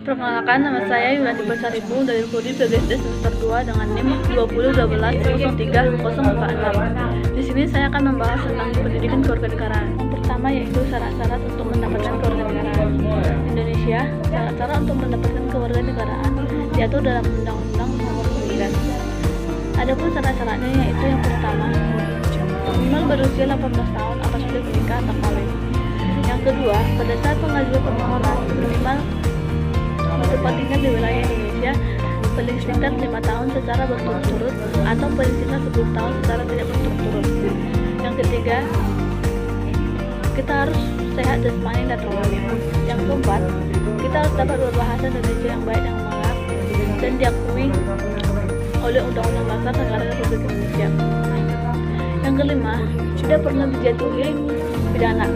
Perkenalkan, nama saya Yulandi Bersaribu dari Prodi PGSD semester 2 dengan NIM 2012-03-046. Di sini saya akan membahas tentang pendidikan kewarganegaraan. Yang pertama yaitu syarat-syarat untuk mendapatkan kewarganegaraan. Indonesia, syarat-syarat untuk mendapatkan kewarganegaraan diatur dalam Undang-Undang Nomor 9. Adapun syarat-syaratnya yaitu yang pertama, minimal berusia 18 tahun atau sudah menikah atau kawin. Yang kedua, pada saat pengajuan permohonan minimal tempat tinggal di wilayah Indonesia paling singkat 5 tahun secara berturut-turut atau paling singkat 10 tahun secara tidak berturut-turut. Yang ketiga, kita harus sehat jasmani dan rohani. Yang keempat, kita harus dapat berbahasa Indonesia yang baik dan mengarang dan diakui oleh Undang-Undang Dasar Negara Republik Indonesia. Yang kelima, tidak pernah dijatuhi pidana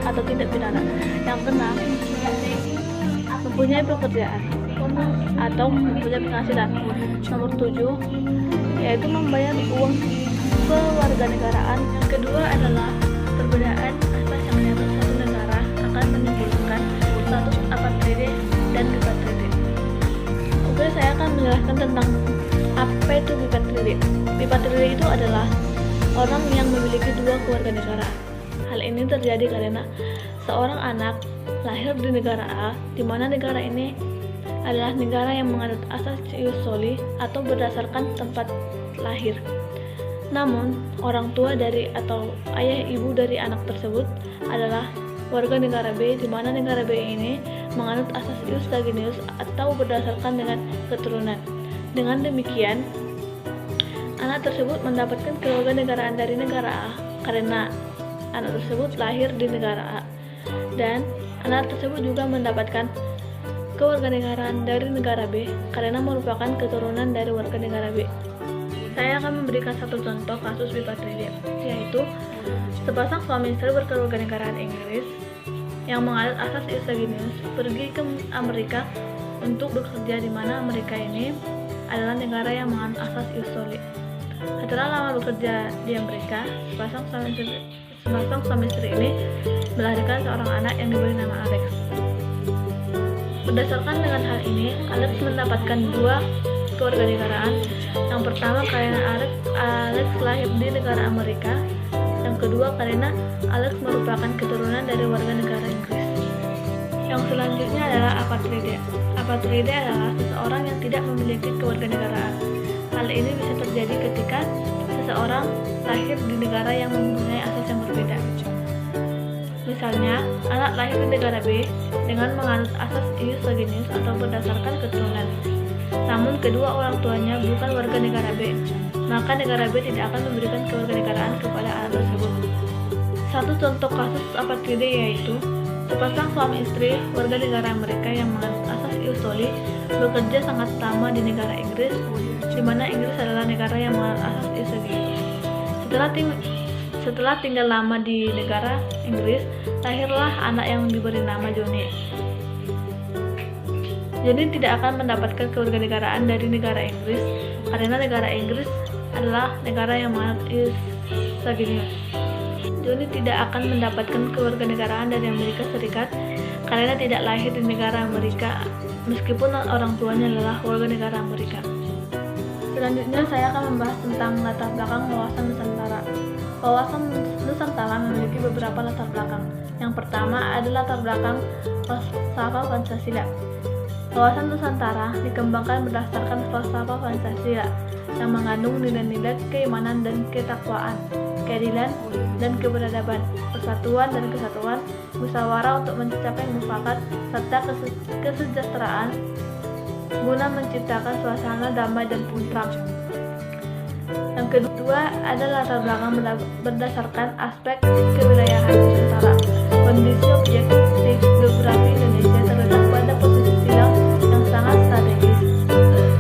atau tindak pidana. Yang keenam, mempunyai pekerjaan atau mempunyai penghasilan. Nomor 7 yaitu membayar uang kewarganegaraan. Yang kedua adalah perbedaan atas yang menyangkut satu negara akan menimbulkan status apatride dan bipatride. Oke, saya akan menjelaskan tentang apa itu bipatride. Bipatride itu adalah orang yang memiliki dua kewarganegaraan. Hal ini terjadi karena seorang anak lahir di negara A, di mana negara ini adalah negara yang menganut asas ius soli atau berdasarkan tempat lahir. Namun, orang tua dari atau ayah ibu dari anak tersebut adalah warga negara B, di mana negara B ini menganut asas ius sanguinis atau berdasarkan dengan keturunan. Dengan demikian, anak tersebut mendapatkan kewarganegaraan dari negara A karena anak tersebut lahir di negara A, dan anak tersebut juga mendapatkan kewarganegaraan dari negara B karena merupakan keturunan dari warga negara B. Saya akan memberikan satu contoh kasus bipatride, yaitu sepasang suami istri berkewarganegaraan Inggris yang menganut asas ius sanguinis pergi ke Amerika untuk bekerja, di mana Amerika ini adalah negara yang menganut asas ius soli. Setelah lama bekerja di Amerika, sepasang suami istri ini melahirkan seorang anak yang diberi nama Alex. Berdasarkan dengan hal ini, Alex mendapatkan dua kewarganegaraan. Yang pertama karena Alex lahir di negara Amerika. Yang kedua karena Alex merupakan keturunan dari warga negara Inggris. Yang selanjutnya adalah apatride. Apatride adalah seseorang yang tidak memiliki kewarganegaraan. Hal ini bisa terjadi ketika seseorang lahir di negara yang mempunyai asas yang berbeda. Misalnya, anak lahir di negara B dengan menganut asas ius sanguinis atau berdasarkan keturunan. Namun kedua orang tuanya bukan warga negara B, maka negara B tidak akan memberikan kewarganegaraan kepada anak tersebut. Satu contoh kasus apatride yaitu sepasang suami istri warga negara Amerika yang menganut asas ius soli bekerja sangat lama di negara Inggris, di mana Inggris adalah negara yang menganut asas ius sanguinis. Setelah tinggal lama di negara Inggris, lahirlah anak yang diberi nama Johnny. Johnny tidak akan mendapatkan kewarganegaraan dari negara Inggris karena negara Inggris adalah negara yang menganut ius sanguinis. Johnny tidak akan mendapatkan kewarganegaraan dari Amerika Serikat karena tidak lahir di negara Amerika, meskipun orang tuanya adalah warga negara Amerika. Selanjutnya saya akan membahas tentang latar belakang wawasan Nusantara. Wawasan Nusantara memiliki beberapa latar belakang. Yang pertama adalah latar belakang falsafah Pancasila. Wawasan Nusantara dikembangkan berdasarkan falsafah Pancasila yang mengandung nilai-nilai keimanan dan ketakwaan, keadilan dan keberadaban, persatuan dan kesatuan, musyawarah untuk mencapai mufakat, serta kesejahteraan guna menciptakan suasana damai dan tentram. Yang kedua adalah latar belakang berdasarkan aspek kewilayahan Nusantara. Kondisi objektif geografi Indonesia terletak pada posisi silang yang sangat strategis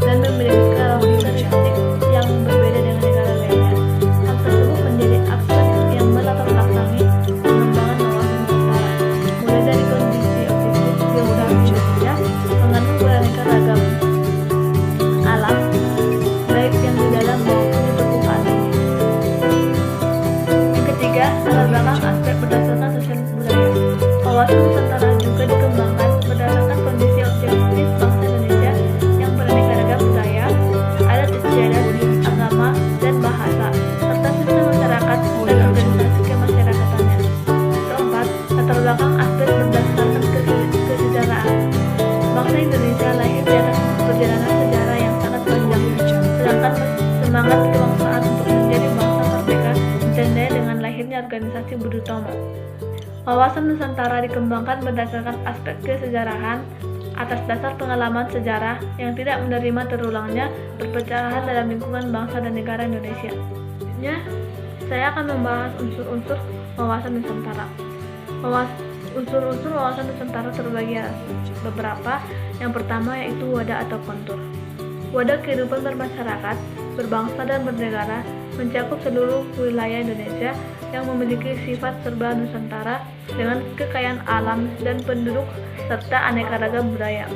dan memiliki karakteristik yang berbeda dengan negara lainnya. Hal tersebut menjadi aspek yang melatar belakangi pengembangan wawasan Nusantara, mulai dari kondisi objektif geografi Indonesia mengandung beraneka ragam alam, baik yang di dalam maupun di permukaan bumi. Yang ketiga, latar belakang aspek berdasarkan sosial budaya. Wawasan Nusantara juga dikembangkan Indonesia lahir di atas perjalanan sejarah yang sangat panjang, sedangkan semangat kebangsaan untuk menjadi bangsa merdeka ditandai dengan lahirnya organisasi Budi Utomo. Wawasan Nusantara dikembangkan berdasarkan aspek kesejarahan atas dasar pengalaman sejarah yang tidak menerima terulangnya perpecahan dalam lingkungan bangsa dan negara Indonesia. Selanjutnya, saya akan membahas unsur-unsur wawasan Nusantara. Unsur-unsur wawasan Nusantara terbagi atas beberapa. Yang pertama yaitu wadah atau kontur. Wadah kehidupan bermasyarakat, berbangsa dan bernegara mencakup seluruh wilayah Indonesia yang memiliki sifat serba Nusantara dengan kekayaan alam dan penduduk serta aneka ragam budaya.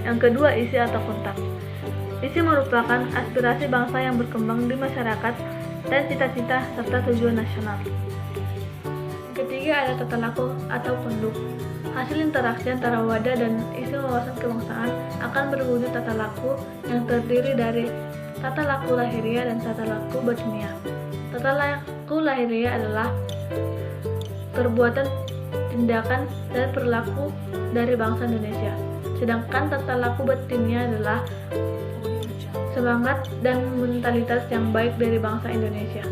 Yang kedua, isi atau kontak. Isi merupakan aspirasi bangsa yang berkembang di masyarakat dan cita-cita serta tujuan nasional. Ketiga, ada tata laku atau konduk. Hasil interaksi antara wadah dan isi wawasan kebangsaan akan berwujud tata laku yang terdiri dari tata laku lahiriah dan tata laku batiniah. Tata laku lahiriah adalah perbuatan, tindakan, dan perilaku dari bangsa Indonesia. Sedangkan tata laku batiniah adalah semangat dan mentalitas yang baik dari bangsa Indonesia.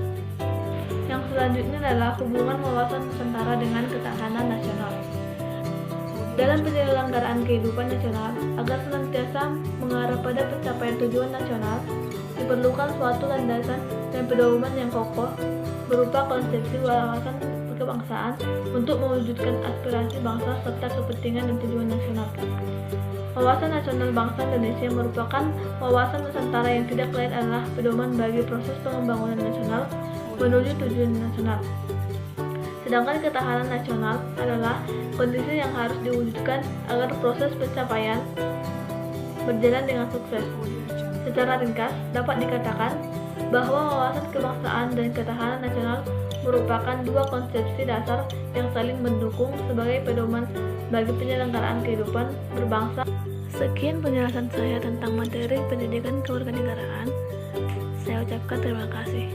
Yang selanjutnya adalah hubungan wawasan Nusantara dengan ketahanan nasional. Dalam penyelenggaraan kehidupan nasional, agar senantiasa mengarah pada pencapaian tujuan nasional, diperlukan suatu landasan dan pedoman yang kokoh berupa konsepsi wawasan kebangsaan untuk mewujudkan aspirasi bangsa serta kepentingan dan tujuan nasional. Wawasan nasional bangsa Indonesia merupakan wawasan Nusantara yang tidak lain adalah pedoman bagi proses pembangunan nasional menuju tujuan nasional. Sedangkan ketahanan nasional adalah kondisi yang harus diwujudkan agar proses pencapaian berjalan dengan sukses. Secara ringkas, dapat dikatakan bahwa wawasan kebangsaan dan ketahanan nasional merupakan dua konsepsi dasar yang saling mendukung sebagai pedoman bagi penyelenggaraan kehidupan berbangsa. Sekian penjelasan saya tentang materi pendidikan kewarganegaraan. Saya ucapkan terima kasih.